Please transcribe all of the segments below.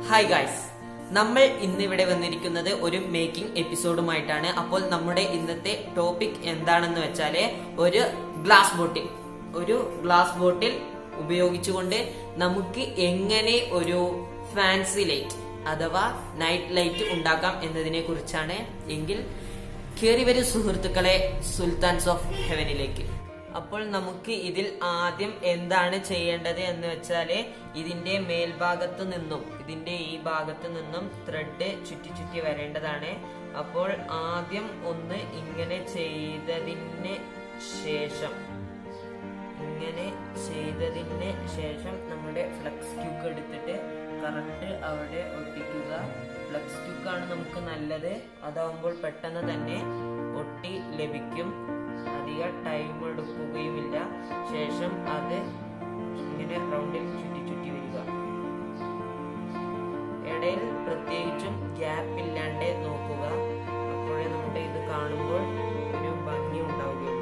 Hi guys, നമ്മൾ ഇന്നിവിടെ വന്നിരിക്കുന്നത് ഒരു മേക്കിംഗ് എപ്പിസോഡുമായിട്ടാണ്. അപ്പോൾ നമ്മുടെ ഇന്നത്തെ ടോപ്പിക് എന്താണെന്ന് വെച്ചാല് ഒരു ഗ്ലാസ് ബോട്ടിൽ ഉപയോഗിച്ചുകൊണ്ട് നമുക്ക് എങ്ങനെ ഒരു ഫാൻസി ലൈറ്റ് അഥവാ നൈറ്റ് ലൈറ്റ് ഉണ്ടാക്കാം എന്നതിനെ കുറിച്ചാണ്. എങ്കിൽ കേറി വരും സുഹൃത്തുക്കളെ സുൽത്താൻസ് ഓഫ് ഹെവനിലേക്ക്. അപ്പോൾ നമുക്ക് ഇതിൽ ആദ്യം എന്താണ് ചെയ്യേണ്ടത് എന്ന് വെച്ചാല് ഇതിന്റെ മേൽഭാഗത്ത് നിന്നും ഇതിന്റെ ഈ ഭാഗത്ത് നിന്നും ത്രെഡ് ചുറ്റി വരേണ്ടതാണ്. അപ്പോൾ ആദ്യം ഒന്ന് ഇങ്ങനെ ചെയ്തതിന് ശേഷം നമ്മുടെ ഫ്ലക്സ് ക്യൂക്ക് എടുത്തിട്ട് കറക്റ്റ് അവിടെ ഒട്ടിക്കുക. ഫ്ലക്സ് ക്യൂക്കാണ് നമുക്ക് നല്ലത്, അതാവുമ്പോൾ പെട്ടെന്ന് തന്നെ ഒട്ടി ലഭിക്കും, അധികം ടൈം എടുക്കുകയുമില്ല. ശേഷം അത് ഇങ്ങനെ റൗണ്ടിൽ ചുറ്റി വരിക. ഇടയിൽ പ്രത്യേകിച്ചും ഗ്യാപ്പ് ഇല്ലാണ്ട് നോക്കുക, അപ്പോഴേ നമ്മുടെ ഇത് കാണുമ്പോൾ ഒരു ഭംഗി ഉണ്ടാവുകയുള്ളൂ.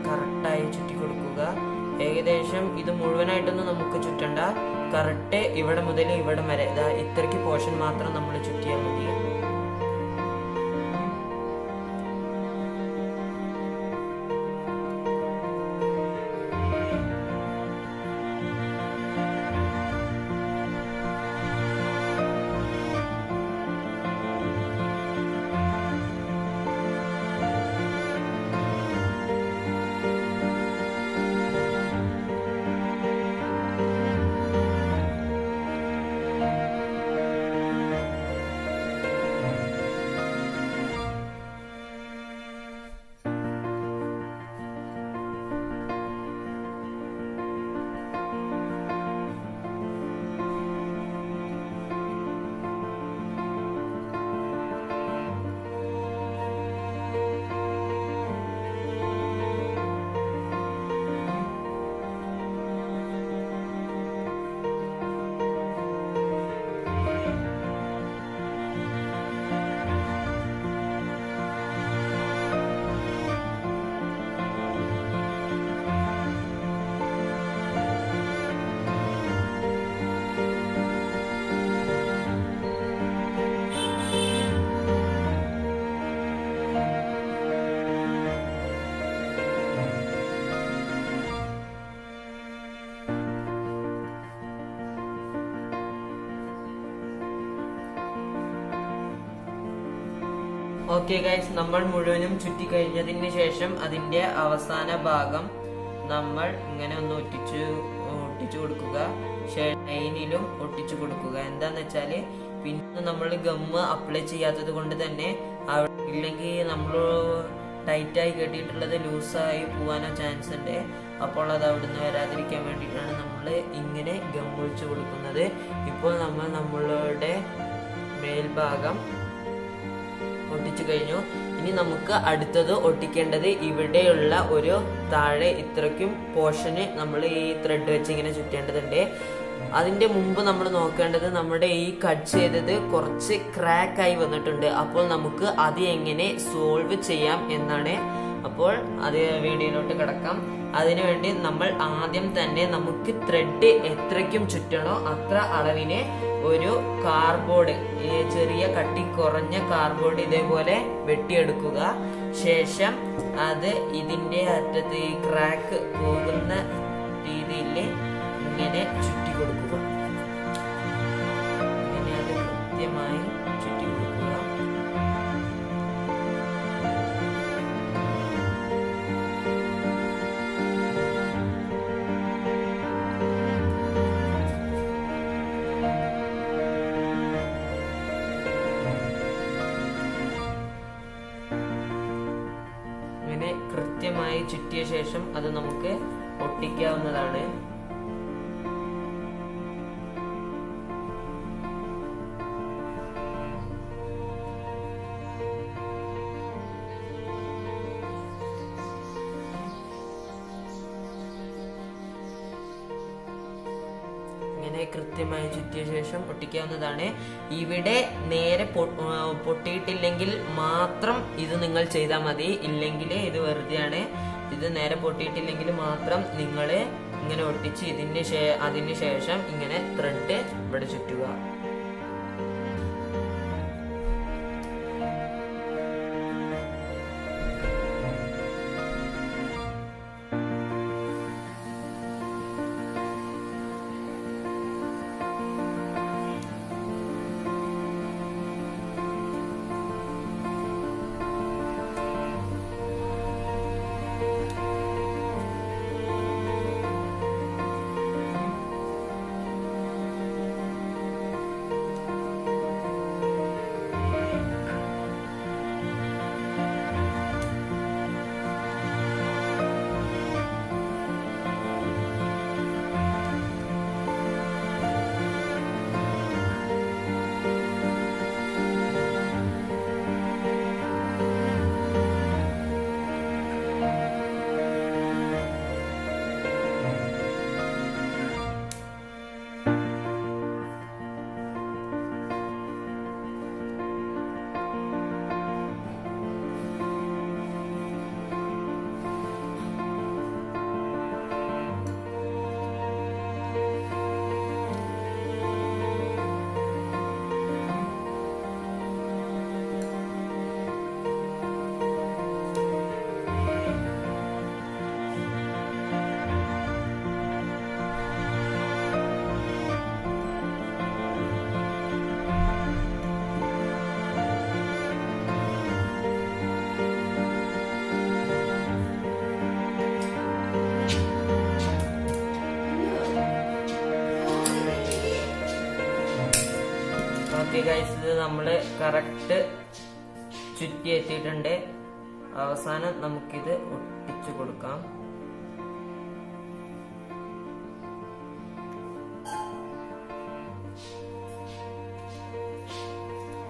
കറക്റ്റായി ചുറ്റി കൊടുക്കുക. ഏകദേശം ഇത് മുഴുവനായിട്ടൊന്നും നമുക്ക് ചുറ്റണ്ട, കറക്റ്റ് ഇവിടെ മുതൽ ഇവിടെ വരെ ഇത്രയ്ക്ക് പോർഷൻ മാത്രം നമ്മൾ ചുറ്റിയാൽ മതി. ഓക്കെ ഗൈസ്, നമ്മൾ മുഴുവനും ചുറ്റി കഴിഞ്ഞതിന് ശേഷം അതിന്റെ അവസാന ഭാഗം നമ്മൾ ഇങ്ങനെ ഒന്ന് ഒട്ടിച്ചു കൊടുക്കുക. ലൈനിലും ഒട്ടിച്ചു കൊടുക്കുക. എന്താന്ന് വെച്ചാല് പിന്നെ നമ്മൾ ഗമ്മ് അപ്ലൈ ചെയ്യാത്തത് കൊണ്ട് തന്നെ ഇല്ലെങ്കിൽ നമ്മൾ ടൈറ്റായി കെട്ടിയിട്ടുള്ളത് ലൂസായി പോകാനോ ചാൻസ് ഉണ്ട്. അപ്പോൾ അത് അവിടുന്ന് വരാതിരിക്കാൻ വേണ്ടിയിട്ടാണ് നമ്മൾ ഇങ്ങനെ ഗമ്മൊഴിച്ചു കൊടുക്കുന്നത്. ഇപ്പോൾ നമ്മൾ നമ്മളുടെ മേൽഭാഗം ഒട്ടിച്ചു കഴിഞ്ഞു. ഇനി നമുക്ക് അടുത്തത് ഒട്ടിക്കേണ്ടത് ഇവിടെയുള്ള ഒരു താഴെ ഇത്രയ്ക്കും പോർഷന് നമ്മൾ ഈ ത്രെഡ് വെച്ച് ഇങ്ങനെ ചുറ്റേണ്ടതുണ്ട്. അതിന്റെ മുമ്പ് നമ്മൾ നോക്കേണ്ടത് നമ്മുടെ ഈ കട്ട് ചെയ്തത് കുറച്ച് ക്രാക്ക് ആയി വന്നിട്ടുണ്ട്. അപ്പോൾ നമുക്ക് അത് എങ്ങനെ സോൾവ് ചെയ്യാം എന്നാണ്. അപ്പോൾ അത് വീഡിയോയിലോട്ട് കിടക്കാം. അതിനുവേണ്ടി നമ്മൾ ആദ്യം തന്നെ നമുക്ക് ത്രെഡ് എത്രയ്ക്കും ചുറ്റണോ അത്ര അളവിന് ഒരു കാർഡ്ബോർഡ്, ചെറിയ കട്ടി കുറഞ്ഞ കാർഡ്ബോർഡ് ഇതേപോലെ വെട്ടിയെടുക്കുക. ശേഷം അത് ഇതിന്റെ അറ്റത്ത് ഈ ക്രാക്ക് പോകുന്ന രീതിയിൽ ഇങ്ങനെ ചുറ്റി കൊടുക്കുക. ഇങ്ങനെ അത് കൃത്യമായി ചുറ്റി കൊടുക്കുക. ചുറ്റിയ ശേഷം അത് നമുക്ക് ഒട്ടിക്കാവുന്നതാണ്. ഇങ്ങനെ കൃത്യമായി ചുറ്റിയ ശേഷം ഒട്ടിക്കാവുന്നതാണ്. ഇവിടെ നേരെ പൊട്ടിയിട്ടില്ലെങ്കിൽ മാത്രം ഇത് നിങ്ങൾ ചെയ്താൽ മതി, ഇല്ലെങ്കിൽ ഇത് വെറുതെയാണ്. ഇത് നേരെ പൊട്ടിയിട്ടില്ലെങ്കിൽ മാത്രം നിങ്ങൾ ഇങ്ങനെ ഒട്ടിച്ച് അതിന് ശേഷം ഇങ്ങനെ ത്രെഡ് ഇവിടെ ചുറ്റുക. ഓക്കെ ഗൈസ്, ഇത് നമ്മള് കറക്റ്റ് ചുറ്റി എത്തിയിട്ടുണ്ട്. അവസാനം നമുക്കിത് ഒട്ടിച്ചു കൊടുക്കാം.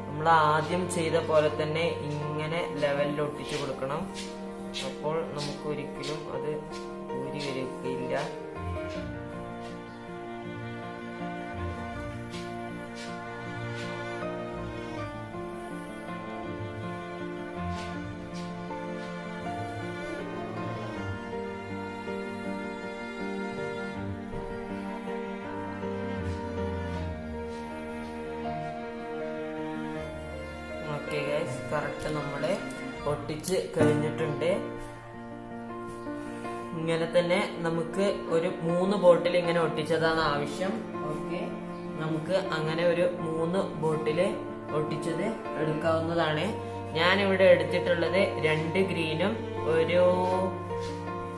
നമ്മൾ ആദ്യം ചെയ്ത പോലെ തന്നെ ഇങ്ങനെ ലെവലിൽ ഒട്ടിച്ചു കൊടുക്കണം. അപ്പോൾ നമുക്ക് ഒരിക്കലും അത് ഊരി വരികയില്ല. ഓക്കെ ഗൈസ്, കറക്റ്റ് നമ്മള് ഒട്ടിച്ച് കഴിഞ്ഞിട്ടുണ്ട്. ഇങ്ങനെ തന്നെ നമുക്ക് ഒരു 3 ബോട്ടിൽ ഇങ്ങനെ ഒട്ടിച്ചതാണ് ആവശ്യം. ഓക്കെ, നമുക്ക് അങ്ങനെ ഒരു 3 ബോട്ടിൽ ഒട്ടിച്ചത് എടുക്കാവുന്നതാണ്. ഞാനിവിടെ എടുത്തിട്ടുള്ളത് 2 ഗ്രീനും ഒരു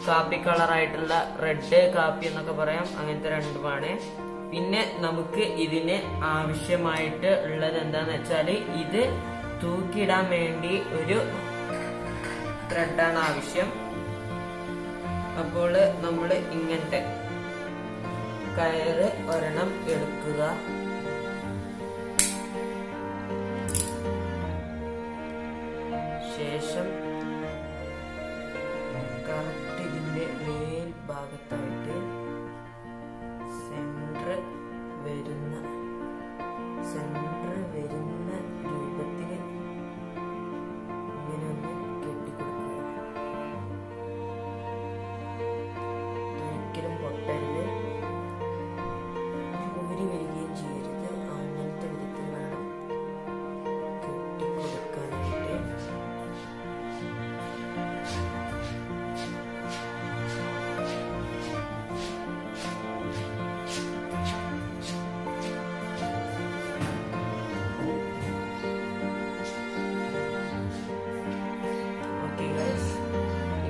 കാപ്പി കളറായിട്ടുള്ള റെഡ് കാപ്പി എന്നൊക്കെ പറയാം, അങ്ങനത്തെ 2മാണ്. പിന്നെ നമുക്ക് ഇതിന് ആവശ്യമായിട്ട് ഉള്ളത് എന്താന്ന് വെച്ചാല് ഇത് തൂക്കിയിടാൻ വേണ്ടി ഒരു ത്രെഡാണ് ആവശ്യം. അപ്പോൾ നമ്മൾ ഇങ്ങനത്തെ കയറ് ഒരെണ്ണം എടുക്കുക. ശേഷം കറക്റ്റ് ഇതിന്റെ മേൽ ഭാഗത്തായിട്ട് സെന്റർ വരുന്ന രൂപത്തിൽ ഇങ്ങനെ ഒന്ന് കെട്ടിക്കൊടുക്കുക. ഒരിക്കലും പൊട്ടരുത്, ഊരി വരികയും ചെയ്യരുത്. അങ്ങനത്തെ വിധത്തിൽ വേണം കെട്ടിക്കൊടുക്കാനായിട്ട്.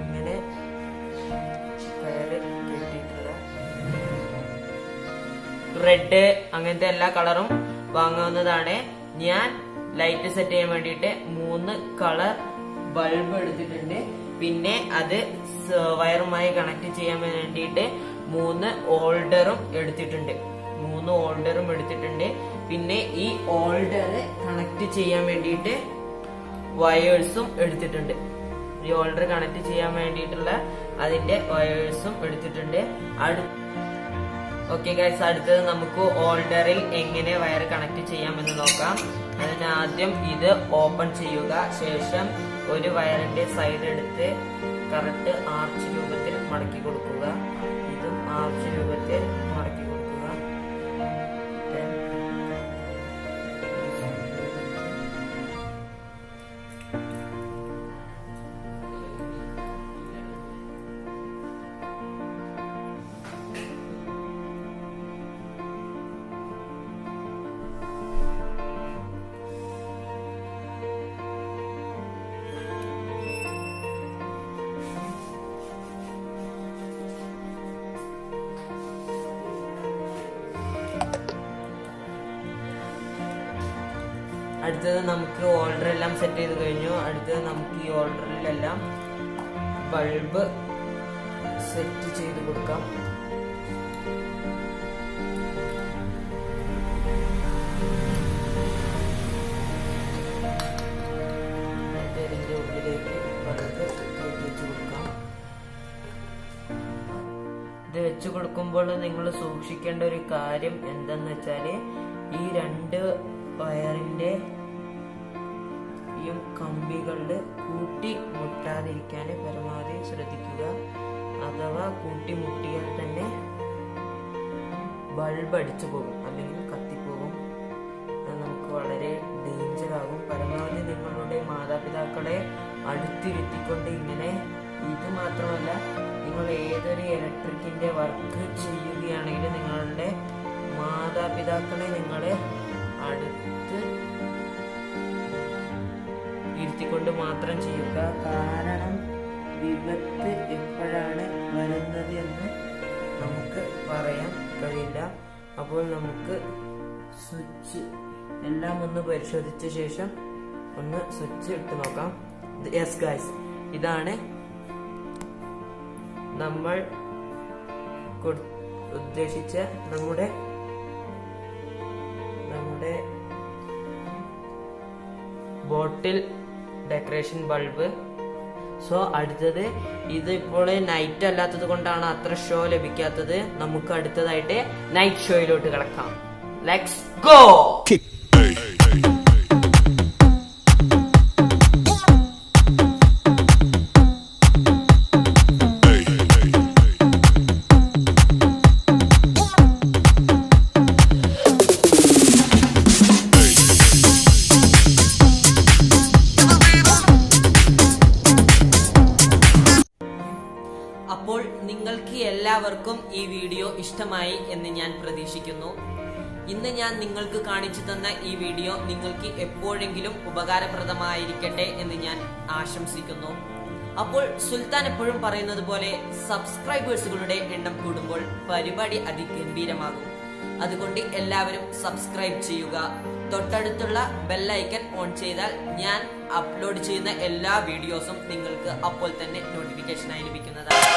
ഇങ്ങനെ കയറ് കെട്ടിയിട്ടുള്ള റെഡ് അങ്ങനത്തെ എല്ലാ കളറും വാങ്ങാവുന്നതാണ്. ഞാൻ ലൈറ്റ് സെറ്റ് ചെയ്യാൻ വേണ്ടിയിട്ട് 3 കളർ ബൾബ് എടുത്തിട്ടുണ്ട്. പിന്നെ അത് വയറുമായി കണക്ട് ചെയ്യാൻ വേണ്ടിയിട്ട് 3 ഹോൾഡറും എടുത്തിട്ടുണ്ട്. പിന്നെ ഈ ഹോൾഡർ കണക്ട് ചെയ്യാൻ വേണ്ടിയിട്ട് വയേഴ്സും എടുത്തിട്ടുണ്ട്. ഈ ഹോൾഡർ കണക്ട് ചെയ്യാൻ വേണ്ടിയിട്ടുള്ള അതിന്റെ വയേഴ്സും എടുത്തിട്ടുണ്ട്. ഓക്കെ ഗൈസ്, അടുത്തത് നമുക്ക് ഹോൾഡറിൽ എങ്ങനെ വയർ കണക്ട് ചെയ്യാമെന്ന് നോക്കാം. അതിന് ആദ്യം ഇത് ഓപ്പൺ ചെയ്യുക. ശേഷം ഒരു വയറിന്റെ സൈഡ് എടുത്ത് കറക്റ്റ് ആർച്ച് രൂപത്തിൽ മടക്കി കൊടുക്കുക. ഇതും ആർച്ച് രൂപത്തിൽ മടക്കി കൊടുക്കുക. അടുത്തത് നമുക്ക് ഹോൾഡർ എല്ലാം സെറ്റ് ചെയ്ത് കഴിഞ്ഞു. അടുത്തത് നമുക്ക് ഈ ഹോൾഡറിലെല്ലാം ബൾബ് സെറ്റ് ചെയ്ത് കൊടുക്കാം. ഇതിന്റെ ഉള്ളിലേക്ക് ബൾബ് വെച്ച് കൊടുക്കാം. ഇത് വെച്ച് കൊടുക്കുമ്പോൾ നിങ്ങൾ സൂക്ഷിക്കേണ്ട ഒരു കാര്യം എന്താന്ന് വെച്ചാല് ഈ 2 വയറിന്റെ കമ്പികളിൽ കൂട്ടി മുട്ടാതിരിക്കാൻ പരമാവധി ശ്രദ്ധിക്കുക. അഥവാ കൂട്ടി മുട്ടിയാൽ തന്നെ ബൾബ് അടിച്ചു പോകും, അല്ലെങ്കിൽ കത്തിപ്പോകും. അത് നമുക്ക് വളരെ ഡേഞ്ചർ ആകും. പരമാവധി നിങ്ങളുടെ മാതാപിതാക്കളെ അടുത്തിരുത്തിക്കൊണ്ട് ഇങ്ങനെ, ഇത് മാത്രമല്ല നിങ്ങൾ ഏതൊരു ഇലക്ട്രിക്കിന്റെ വർക്ക് ചെയ്യുകയാണെങ്കിൽ നിങ്ങളുടെ മാതാപിതാക്കളെ നിങ്ങളെ അടുത്ത് ഇരുത്തിക്കൊണ്ട് മാത്രം ചെയ്യുക. കാരണം വിപത്ത് എപ്പോഴാണ് വരുന്നത് എന്ന് നമുക്ക് പറയാൻ കഴിയില്ല. അപ്പോൾ നമുക്ക് സ്വിച്ച് എല്ലാം ഒന്ന് പരിശോധിച്ച ശേഷം ഒന്ന് സ്വിച്ച് ഇട്ട് നോക്കാം. യെസ് ഗൈസ്, ഇതാണ് നമ്മൾ ഉദ്ദേശിച്ച നമ്മുടെ ബോട്ടിൽ ഡെക്കറേഷൻ ബൾബ്. സോ അടുത്തത്, ഇത് ഇപ്പോൾ നൈറ്റ് അല്ലാത്തത് കൊണ്ടാണ് അത്ര ഷോ ലഭിക്കാത്തത്. നമുക്ക് അടുത്തതായിട്ട് നൈറ്റ് ഷോയിലോട്ട് കിടക്കാം. Let's go. അപ്പോൾ നിങ്ങൾക്ക് എല്ലാവർക്കും ഈ വീഡിയോ ഇഷ്ടമായി എന്ന് ഞാൻ പ്രതീക്ഷിക്കുന്നു. ഇന്ന് ഞാൻ നിങ്ങൾക്ക് കാണിച്ചു തന്ന ഈ വീഡിയോ നിങ്ങൾക്ക് എപ്പോഴെങ്കിലും ഉപകാരപ്രദമായിരിക്കട്ടെ എന്ന് ഞാൻ ആശംസിക്കുന്നു. അപ്പോൾ സുൽത്താൻ എപ്പോഴും പറയുന്നത് പോലെ സബ്സ്ക്രൈബേഴ്സുകളുടെ എണ്ണം കൂടുമ്പോൾ പരിപാടി അതിഗംഭീരമാകും. അതുകൊണ്ട് എല്ലാവരും സബ്സ്ക്രൈബ് ചെയ്യുക. തൊട്ടടുത്തുള്ള ബെല്ലൈക്കൻ ഓൺ ചെയ്താൽ ഞാൻ അപ്ലോഡ് ചെയ്യുന്ന എല്ലാ വീഡിയോസും നിങ്ങൾക്ക് അപ്പോൾ തന്നെ നോട്ടിഫിക്കേഷനായി ലഭിക്കുന്നതാണ്.